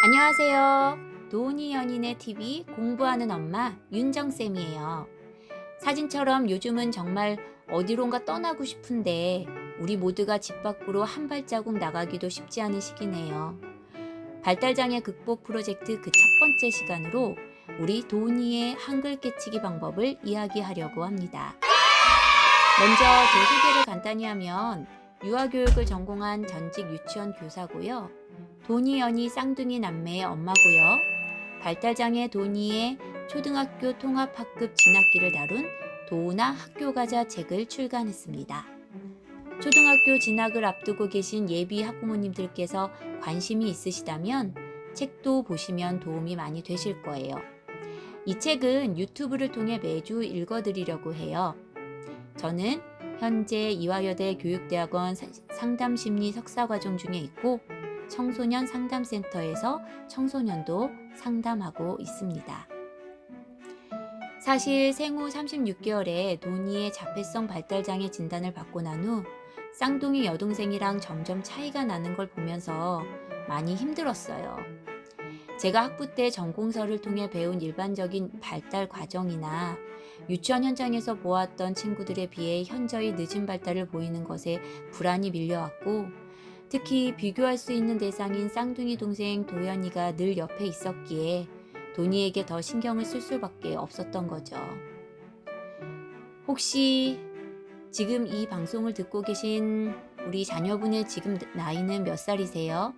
안녕하세요. 도훈이 연인의 TV 공부하는 엄마 윤정쌤이에요. 사진처럼 요즘은 정말 어디론가 떠나고 싶은데 우리 모두가 집 밖으로 한 발자국 나가기도 쉽지 않은 시기네요. 발달장애 극복 프로젝트 그 첫 번째 시간으로 우리 도훈이의 한글 깨치기 방법을 이야기하려고 합니다. 먼저 제 소개를 간단히 하면 유아교육을 전공한 전직 유치원 교사고요. 도니 연이 쌍둥이 남매의 엄마고요. 발달장애 도니의 초등학교 통합학급 진학기를 다룬 도우나 학교가자 책을 출간했습니다. 초등학교 진학을 앞두고 계신 예비 학부모님들께서 관심이 있으시다면 책도 보시면 도움이 많이 되실 거예요. 이 책은 유튜브를 통해 매주 읽어드리려고 해요. 저는 현재 이화여대 교육대학원 상담심리 석사과정 중에 있고 청소년 상담센터에서 청소년도 상담하고 있습니다. 사실 생후 36개월에 도니의 자폐성 발달장애 진단을 받고 난 후 쌍둥이 여동생이랑 점점 차이가 나는 걸 보면서 많이 힘들었어요. 제가 학부 때 전공서를 통해 배운 일반적인 발달 과정이나 유치원 현장에서 보았던 친구들에 비해 현저히 늦은 발달을 보이는 것에 불안이 밀려왔고, 특히 비교할 수 있는 대상인 쌍둥이 동생 도연이가 늘 옆에 있었기에 도니에게 더 신경을 쓸 수밖에 없었던 거죠. 혹시 지금 이 방송을 듣고 계신 우리 자녀분의 지금 나이는 몇 살이세요?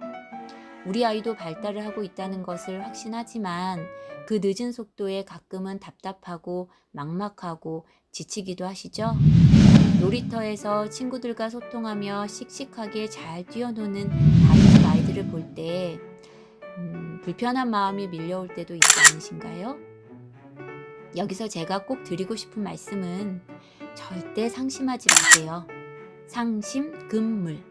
우리 아이도 발달을 하고 있다는 것을 확신하지만 그 늦은 속도에 가끔은 답답하고 막막하고 지치기도 하시죠? 놀이터에서 친구들과 소통하며 씩씩하게 잘 뛰어노는 다른 집 아이들을 볼 때 불편한 마음이 밀려올 때도 있지 않으신가요? 여기서 제가 꼭 드리고 싶은 말씀은 절대 상심하지 마세요. 상심 금물.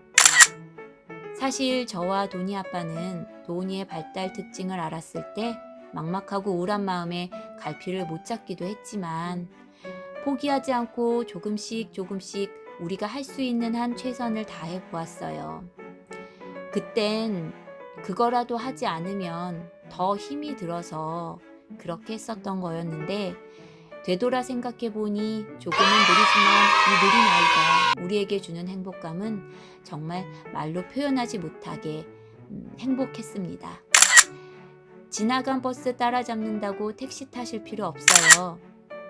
사실 저와 도니 아빠는 도니의 발달 특징을 알았을 때 막막하고 우울한 마음에 갈피를 못 잡기도 했지만 포기하지 않고 조금씩 우리가 할 수 있는 한 최선을 다해 보았어요. 그땐 그거라도 하지 않으면 더 힘이 들어서 그렇게 했었던 거였는데 되돌아 생각해 보니 조금은 느리지만 이 느린 아이가 우리에게 주는 행복감은 정말 말로 표현하지 못하게 행복했습니다. 지나간 버스 따라잡는다고 택시 타실 필요 없어요.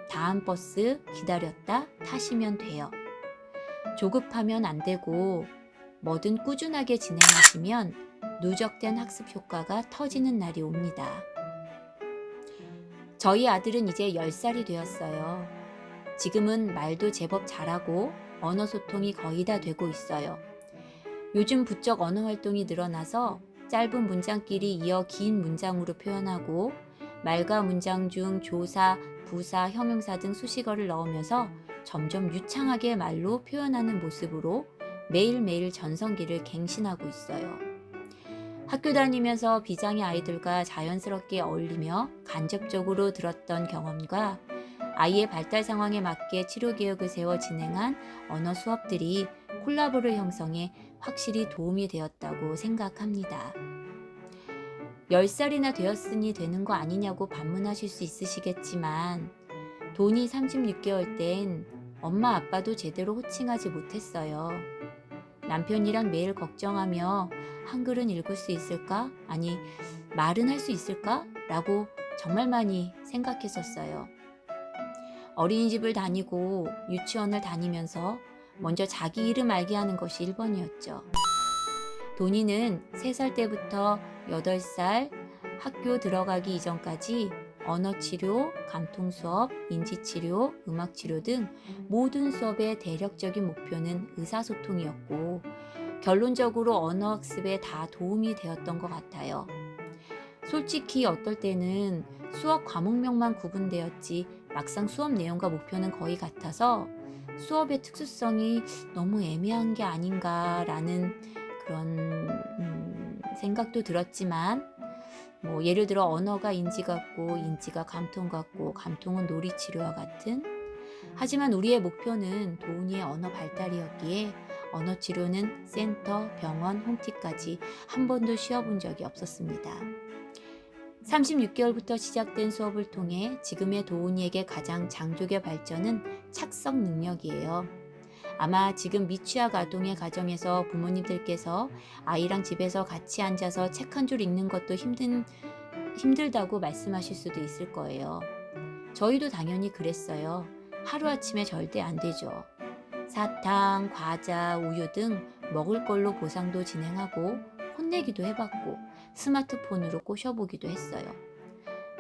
다음 버스 기다렸다 타시면 돼요. 조급하면 안 되고 뭐든 꾸준하게 진행하시면 누적된 학습 효과가 터지는 날이 옵니다. 저희 아들은 이제 10살이 되었어요. 지금은 말도 제법 잘하고 언어 소통이 거의 다 되고 있어요. 요즘 부쩍 언어 활동이 늘어나서 짧은 문장끼리 이어 긴 문장으로 표현하고 말과 문장 중 조사, 부사, 형용사 등 수식어를 넣으면서 점점 유창하게 말로 표현하는 모습으로 매일매일 전성기를 갱신하고 있어요. 학교 다니면서 비장의 아이들과 자연스럽게 어울리며 간접적으로 들었던 경험과 아이의 발달 상황에 맞게 치료 계획을 세워 진행한 언어 수업들이 콜라보를 형성해 확실히 도움이 되었다고 생각합니다. 10살이나 되었으니 되는 거 아니냐고 반문하실 수 있으시겠지만 도니 36개월 땐 엄마 아빠도 제대로 호칭하지 못했어요. 남편이랑 매일 걱정하며 한글은 읽을 수 있을까? 아니, 말은 할 수 있을까? 라고 정말 많이 생각했었어요. 어린이집을 다니고 유치원을 다니면서 먼저 자기 이름 알게 하는 것이 1번이었죠. 도니는 3살 때부터 8살 학교 들어가기 이전까지 언어치료, 감통수업, 인지치료, 음악치료 등 모든 수업의 대략적인 목표는 의사소통이었고 결론적으로 언어학습에 다 도움이 되었던 것 같아요. 솔직히 어떨 때는 수업 과목명만 구분되었지 막상 수업 내용과 목표는 거의 같아서 수업의 특수성이 너무 애매한 게 아닌가라는 그런 생각도 들었지만 예를 들어 언어가 인지 같고 인지가 감통 같고 감통은 놀이치료와 같은 하지만 우리의 목표는 도훈이의 언어 발달이었기에 언어치료는 센터, 병원, 홈티까지 한 번도 쉬어본 적이 없었습니다. 36개월부터 시작된 수업을 통해 지금의 도훈이에게 가장 장족의 발전은 착석 능력이에요. 아마 지금 미취학 아동의 가정에서 부모님들께서 아이랑 집에서 같이 앉아서 책 한 줄 읽는 것도 힘들다고 말씀하실 수도 있을 거예요. 저희도 당연히 그랬어요. 하루아침에 절대 안 되죠. 사탕, 과자, 우유 등 먹을 걸로 보상도 진행하고 혼내기도 해봤고 스마트폰으로 꼬셔보기도 했어요.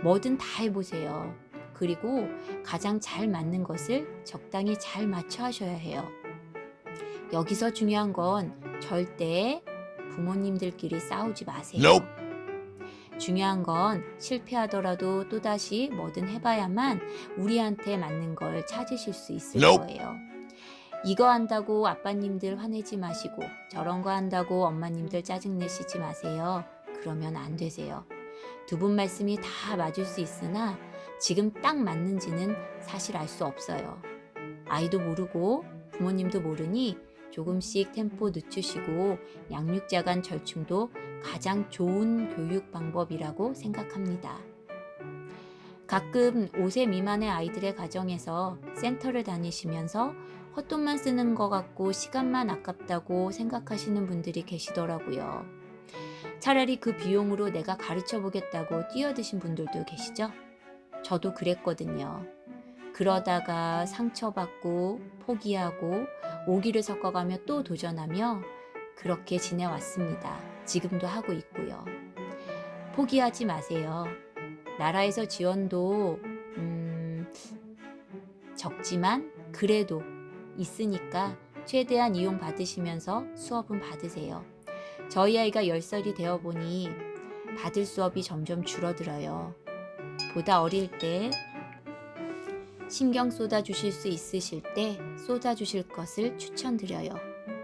뭐든 다 해보세요. 그리고 가장 잘 맞는 것을 적당히 잘 맞춰 하셔야 해요. 여기서 중요한 건 절대 부모님들끼리 싸우지 마세요. Nope. 중요한 건 실패하더라도 또다시 뭐든 해봐야만 우리한테 맞는 걸 찾으실 수 있을 Nope. 거예요. 이거 한다고 아빠님들 화내지 마시고 저런 거 한다고 엄마님들 짜증내시지 마세요. 그러면 안 되세요. 두 분 말씀이 다 맞을 수 있으나 지금 딱 맞는지는 사실 알 수 없어요. 아이도 모르고 부모님도 모르니 조금씩 템포 늦추시고 양육자 간 절충도 가장 좋은 교육 방법이라고 생각합니다. 가끔 5세 미만의 아이들의 가정에서 센터를 다니시면서 헛돈만 쓰는 것 같고 시간만 아깝다고 생각하시는 분들이 계시더라고요. 차라리 그 비용으로 내가 가르쳐 보겠다고 뛰어드신 분들도 계시죠? 저도 그랬거든요. 그러다가 상처받고 포기하고 오기를 섞어가며 또 도전하며 그렇게 지내왔습니다. 지금도 하고 있고요. 포기하지 마세요. 나라에서 지원도 적지만 그래도 있으니까 최대한 이용 받으시면서 수업은 받으세요. 저희 아이가 10살이 되어 보니 받을 수업이 점점 줄어들어요. 보다 어릴 때 신경 쏟아주실 수 있으실 때 쏟아주실 것을 추천드려요.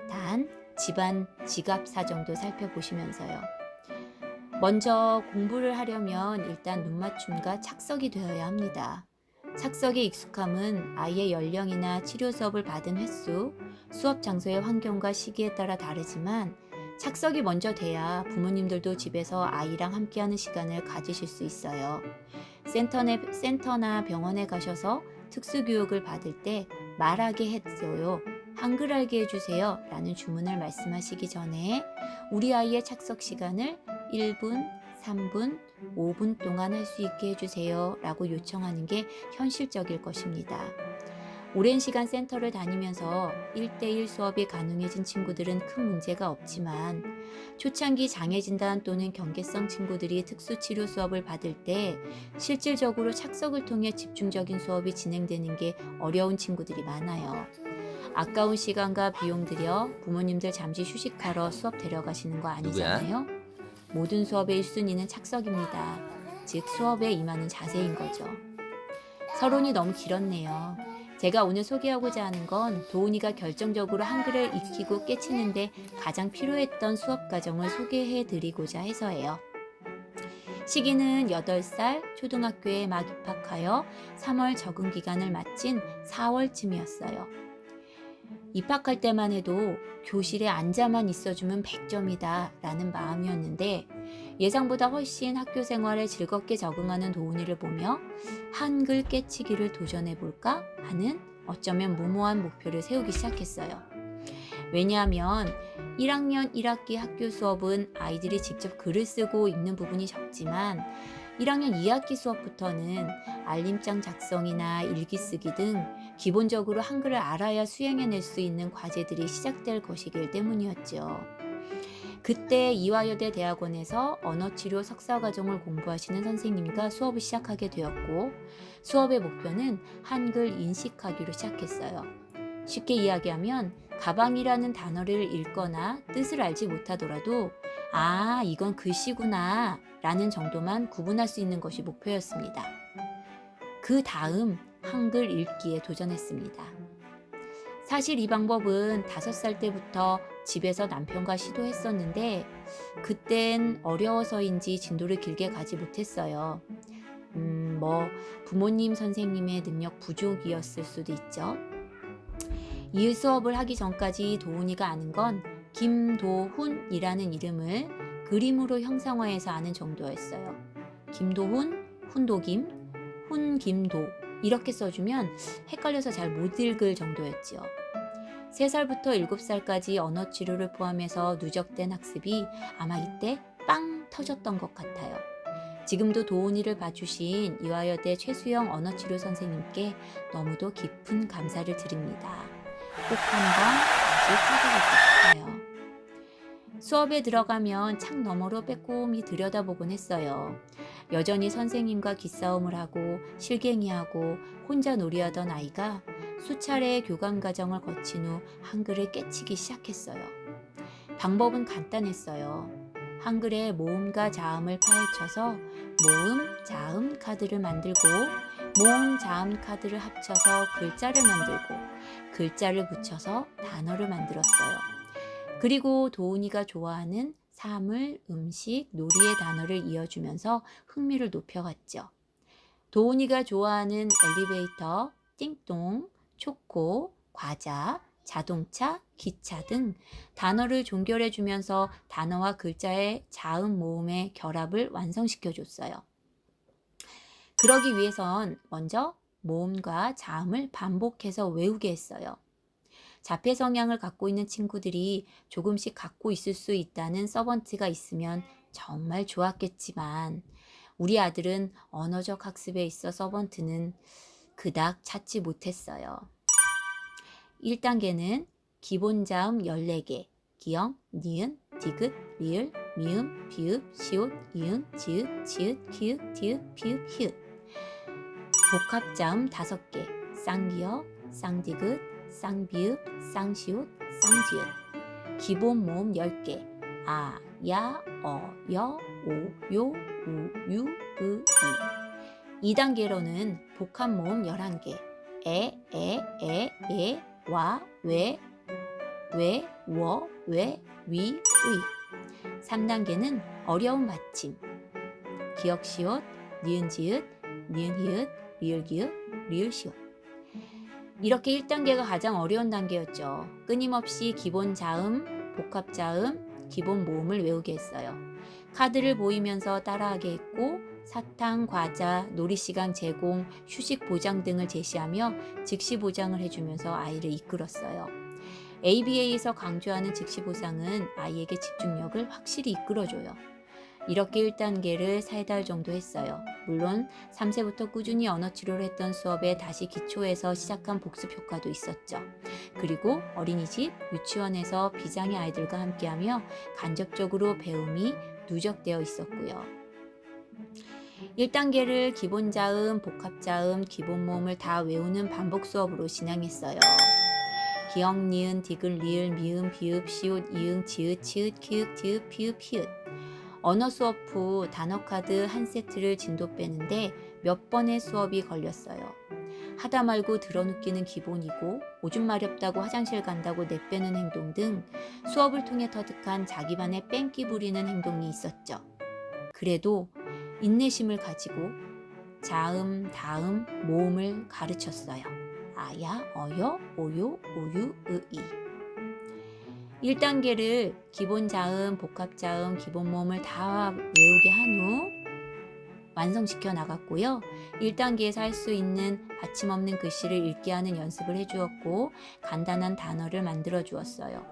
단 집안 지갑 사정도 살펴보시면서요. 먼저 공부를 하려면 일단 눈맞춤과 착석이 되어야 합니다. 착석의 익숙함은 아이의 연령이나 치료 수업을 받은 횟수, 수업 장소의 환경과 시기에 따라 다르지만 착석이 먼저 돼야 부모님들도 집에서 아이랑 함께하는 시간을 가지실 수 있어요. 센터나 병원에 가셔서 특수교육을 받을 때 말하게 해줘요. 한글 알게 해주세요 라는 주문을 말씀하시기 전에 우리 아이의 착석 시간을 1분, 3분, 5분 동안 할 수 있게 해주세요 라고 요청하는 게 현실적일 것입니다. 오랜 시간 센터를 다니면서 1대1 수업이 가능해진 친구들은 큰 문제가 없지만 초창기 장애진단 또는 경계성 친구들이 특수치료 수업을 받을 때 실질적으로 착석을 통해 집중적인 수업이 진행되는 게 어려운 친구들이 많아요. 아까운 시간과 비용 들여 부모님들 잠시 휴식하러 수업 데려가시는 거 아니잖아요? 모든 수업의 1순위는 착석입니다. 즉 수업에 임하는 자세인 거죠. 서론이 너무 길었네요. 제가 오늘 소개하고자 하는 건 도훈이가 결정적으로 한글을 익히고 깨치는데 가장 필요했던 수업 과정을 소개해드리고자 해서예요. 시기는 8살, 초등학교에 막 입학하여 3월 적응 기간을 마친 4월쯤이었어요. 입학할 때만 해도 교실에 앉아만 있어주면 100점이다 라는 마음이었는데 예상보다 훨씬 학교 생활에 즐겁게 적응하는 도훈이를 보며 한글 깨치기를 도전해볼까 하는 어쩌면 무모한 목표를 세우기 시작했어요. 왜냐하면 1학년 1학기 학교 수업은 아이들이 직접 글을 쓰고 읽는 부분이 적지만 1학년 2학기 수업부터는 알림장 작성이나 일기 쓰기 등 기본적으로 한글을 알아야 수행해낼 수 있는 과제들이 시작될 것이기 때문이었죠. 그때 이화여대 대학원에서 언어치료 석사과정을 공부하시는 선생님과 수업을 시작하게 되었고 수업의 목표는 한글 인식하기로 시작했어요. 쉽게 이야기하면 가방이라는 단어를 읽거나 뜻을 알지 못하더라도 아, 이건 글씨구나 라는 정도만 구분할 수 있는 것이 목표였습니다. 그 다음 한글 읽기에 도전했습니다. 사실 이 방법은 5살 때부터 집에서 남편과 시도했었는데 그땐 어려워서인지 진도를 길게 가지 못했어요. 부모님 선생님의 능력 부족이었을 수도 있죠. 이 수업을 하기 전까지 도훈이가 아는 건 김도훈이라는 이름을 그림으로 형상화해서 아는 정도였어요. 김도훈, 훈도김, 훈김도 이렇게 써주면 헷갈려서 잘 못 읽을 정도였지요. 3살부터 7살까지 언어 치료를 포함해서 누적된 학습이 아마 이때 빵 터졌던 것 같아요. 지금도 도훈이를 봐주신 이화여대 최수영 언어치료 선생님께 너무도 깊은 감사를 드립니다. 꼭 한번 다시 찾아뵙고 싶어요. 수업에 들어가면 창 너머로 빼꼼히 들여다보곤 했어요. 여전히 선생님과 기싸움을 하고 실갱이하고 혼자 놀이하던 아이가 수차례의 교감 과정을 거친 후 한글을 깨치기 시작했어요. 방법은 간단했어요. 한글의 모음과 자음을 파헤쳐서 모음, 자음 카드를 만들고 모음, 자음 카드를 합쳐서 글자를 만들고 글자를 붙여서 단어를 만들었어요. 그리고 도훈이가 좋아하는 사물, 음식, 놀이의 단어를 이어주면서 흥미를 높여갔죠. 도훈이가 좋아하는 엘리베이터, 띵동, 초코, 과자, 자동차, 기차 등 단어를 종결해주면서 단어와 글자의 자음 모음의 결합을 완성시켜줬어요. 그러기 위해선 먼저 모음과 자음을 반복해서 외우게 했어요. 자폐 성향을 갖고 있는 친구들이 조금씩 갖고 있을 수 있다는 서번트가 있으면 정말 좋았겠지만 우리 아들은 언어적 학습에 있어 서번트는 그닥 찾지 못했어요. 1단계는 기본 자음 14개, 기역, 니은, 디귿, 리을, 미음, 비읍, 시옷, 이응, 지읒, 치읓, 키읔, 디귿, 피읍, 히읗. 복합 자음 5개, 쌍기역, 쌍디귿, 쌍비읍, 쌍시옷, 쌍지읒. 기본 모음 10개, 아, 야, 어, 여, 오, 요, 우, 유, 으, 이. 2단계로는 복합 모음 11개, 에, 예, 와, 왜, 워, 왜, 위, 의. 3단계는 어려운 받침, 기역 시옷, 니은 지읒, 니은 히읗, 리을 기역, 리을 시옷. 이렇게 1단계가 가장 어려운 단계였죠. 끊임없이 기본 자음, 복합 자음, 기본 모음을 외우게 했어요. 카드를 보이면서 따라하게 했고 사탕, 과자, 놀이시간 제공, 휴식 보장 등을 제시하며 즉시 보장을 해주면서 아이를 이끌었어요. ABA에서 강조하는 즉시 보상은 아이에게 집중력을 확실히 이끌어줘요. 이렇게 1단계를 3달 정도 했어요. 물론 3세부터 꾸준히 언어치료를 했던 수업에 다시 기초에서 시작한 복습 효과도 있었죠. 그리고 어린이집, 유치원에서 비장의 아이들과 함께하며 간접적으로 배움이 누적되어 있었고요. 1단계를 기본 자음, 복합 자음, 기본 모음을 다 외우는 반복 수업으로 진행했어요. 기역, 니은, 디귿, 리을, 미음, 비읍, 시옷, 이응, 지읒, 치읓, 키읔, 디귿, 피읍, 히읗. 언어 수업 후 단어 카드 한 세트를 진도 빼는데 몇 번의 수업이 걸렸어요. 하다 말고 들어눕기는 기본이고 오줌 마렵다고 화장실 간다고 내빼는 행동 등 수업을 통해 터득한 자기 반에 뺑기 부리는 행동이 있었죠. 그래도 인내심을 가지고 자음, 다음, 모음을 가르쳤어요. 아야, 어여, 오요, 오유, 으이. 1단계를 기본 자음, 복합 자음, 기본 모음을 다 외우게 한 후 완성시켜 나갔고요. 1단계에서 할 수 있는 받침 없는 글씨를 읽게 하는 연습을 해주었고 간단한 단어를 만들어 주었어요.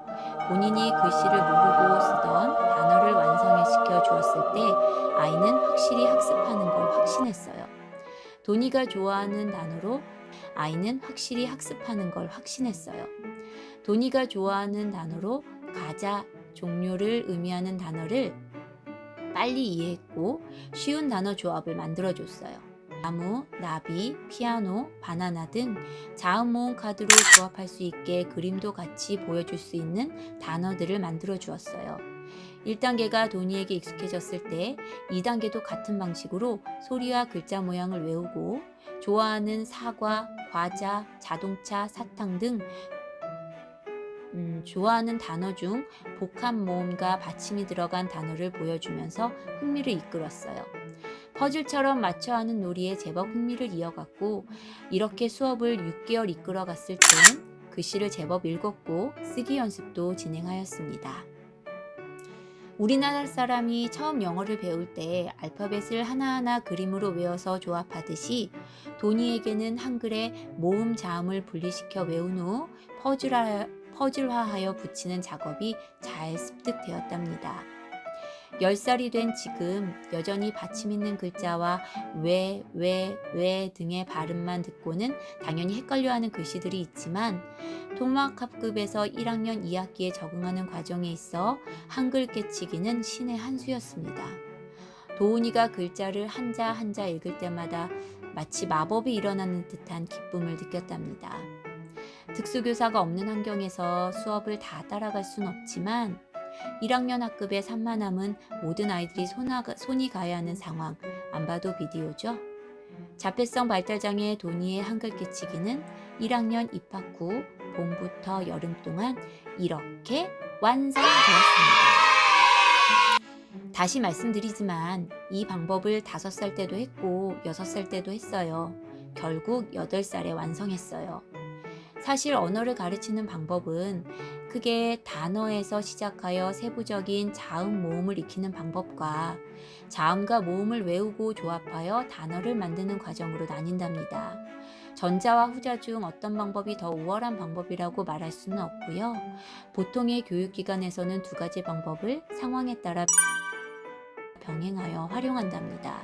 본인이 글씨를 모르고 쓰던 단어를 완성시켜 주었을 때 아이는 확실히 학습하는 걸 확신했어요. 도니가 좋아하는 단어로 아이는 확실히 학습하는 걸 확신했어요. 도니가 좋아하는 단어로 과자 종류를 의미하는 단어를 빨리 이해했고 쉬운 단어 조합을 만들어줬어요. 나무, 나비, 피아노, 바나나 등 자음 모음 카드로 조합할 수 있게 그림도 같이 보여줄 수 있는 단어들을 만들어 주었어요. 1단계가 도니에게 익숙해졌을 때 2단계도 같은 방식으로 소리와 글자 모양을 외우고 좋아하는 사과, 과자, 자동차, 사탕 등 좋아하는 단어 중 복합 모음과 받침이 들어간 단어를 보여주면서 흥미를 이끌었어요. 퍼즐처럼 맞춰하는 놀이에 제법 흥미를 이어갔고 이렇게 수업을 6개월 이끌어갔을 때는 글씨를 제법 읽었고 쓰기 연습도 진행하였습니다. 우리나라 사람이 처음 영어를 배울 때 알파벳을 하나하나 그림으로 외워서 조합하듯이 도니에게는 한글의 모음 자음을 분리시켜 외운 후 퍼즐화하여 붙이는 작업이 잘 습득되었답니다. 10살이 된 지금 여전히 받침 있는 글자와 왜 등의 발음만 듣고는 당연히 헷갈려하는 글씨들이 있지만 토막학급에서 1학년 2학기에 적응하는 과정에 있어 한글 깨치기는 신의 한 수였습니다. 도훈이가 글자를 한자 한자 읽을 때마다 마치 마법이 일어나는 듯한 기쁨을 느꼈답니다. 특수교사가 없는 환경에서 수업을 다 따라갈 순 없지만 1학년 학급의 산만함은 모든 아이들이 손이 가야 하는 상황, 안 봐도 비디오죠. 자폐성 발달장애 도니의 한글 깨치기는 1학년 입학 후 봄부터 여름 동안 이렇게 완성되었습니다. 다시 말씀드리지만 이 방법을 5살 때도 했고 6살 때도 했어요. 결국 8살에 완성했어요. 사실 언어를 가르치는 방법은 크게 단어에서 시작하여 세부적인 자음 모음을 익히는 방법과 자음과 모음을 외우고 조합하여 단어를 만드는 과정으로 나뉜답니다. 전자와 후자 중 어떤 방법이 더 우월한 방법이라고 말할 수는 없고요. 보통의 교육기관에서는 두 가지 방법을 상황에 따라 병행하여 활용한답니다.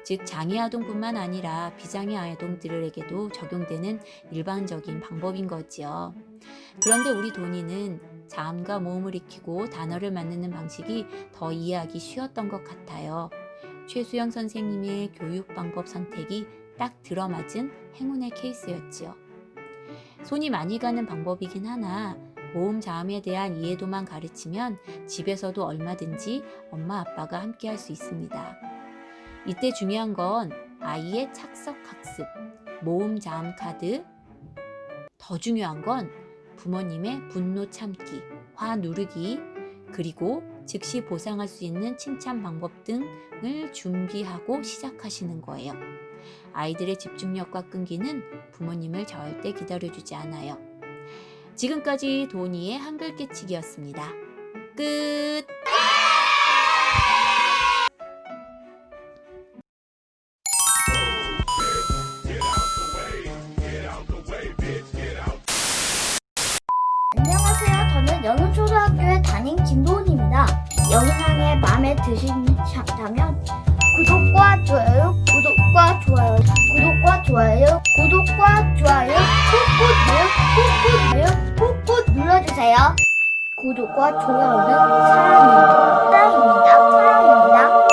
즉 장애 아동뿐만 아니라 비장애 아동들에게도 적용되는 일반적인 방법인 거지요. 그런데 우리 도니는 자음과 모음을 익히고 단어를 만드는 방식이 더 이해하기 쉬웠던 것 같아요. 최수영 선생님의 교육 방법 선택이 딱 들어맞은 행운의 케이스였지요. 손이 많이 가는 방법이긴 하나 모음 자음에 대한 이해도만 가르치면 집에서도 얼마든지 엄마 아빠가 함께 할 수 있습니다. 이때 중요한 건 아이의 착석 학습, 모음 자음 카드, 더 중요한 건 부모님의 분노 참기, 화 누르기, 그리고 즉시 보상할 수 있는 칭찬 방법 등을 준비하고 시작하시는 거예요. 아이들의 집중력과 끈기는 부모님을 절대 기다려주지 않아요. 지금까지 도니의 한글 깨치기였습니다. 끝! 안녕하세요. 저는 연운초등학교에 다닌 김도훈입니다. 영상이 마음에 드신다면 구독과 좋아요, 구독과 좋아요, 구독과 좋아요, 구독과 좋아요 꾹꾹 눌러주세요. 구독과 좋아요는 사랑입니다. 사랑입니다. 사랑입니다.